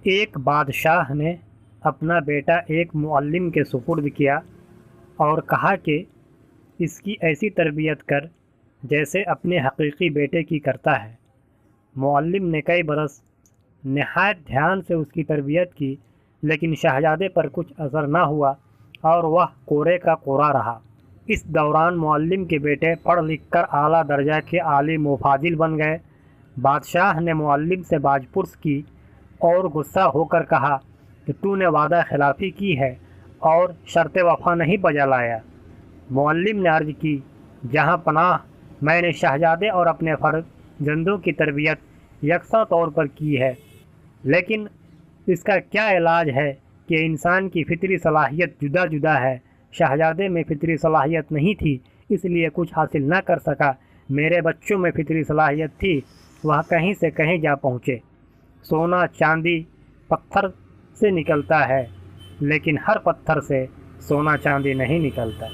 ایک بادشاہ نے اپنا بیٹا ایک معلم کے سپرد کیا اور کہا کہ اس کی ایسی تربیت کر جیسے اپنے حقیقی بیٹے کی کرتا ہے۔ معلم نے کئی برس نہایت دھیان سے اس کی تربیت کی، لیکن شہزادے پر کچھ اثر نہ ہوا اور وہ کورے کا کورا رہا۔ اس دوران معلم کے بیٹے پڑھ لکھ کر اعلیٰ درجہ کے عالم و فاضل بن گئے۔ بادشاہ نے معلم سے باز پرس کی اور غصہ ہو کر کہا کہ تو نے وعدہ خلافی کی ہے اور شرط وفا نہیں بجا لایا۔ معلم نے عرض کی، جہاں پناہ میں نے شہزادے اور اپنے فرزندوں کی تربیت یکساں طور پر کی ہے، لیکن اس کا کیا علاج ہے کہ انسان کی فطری صلاحیت جدا جدا ہے۔ شہزادے میں فطری صلاحیت نہیں تھی، اس لیے کچھ حاصل نہ کر سکا۔ میرے بچوں میں فطری صلاحیت تھی، وہ کہیں سے کہیں جا پہنچے۔ سونا چاندی پتھر سے نکلتا ہے، لیکن ہر پتھر سے سونا چاندی نہیں نکلتا۔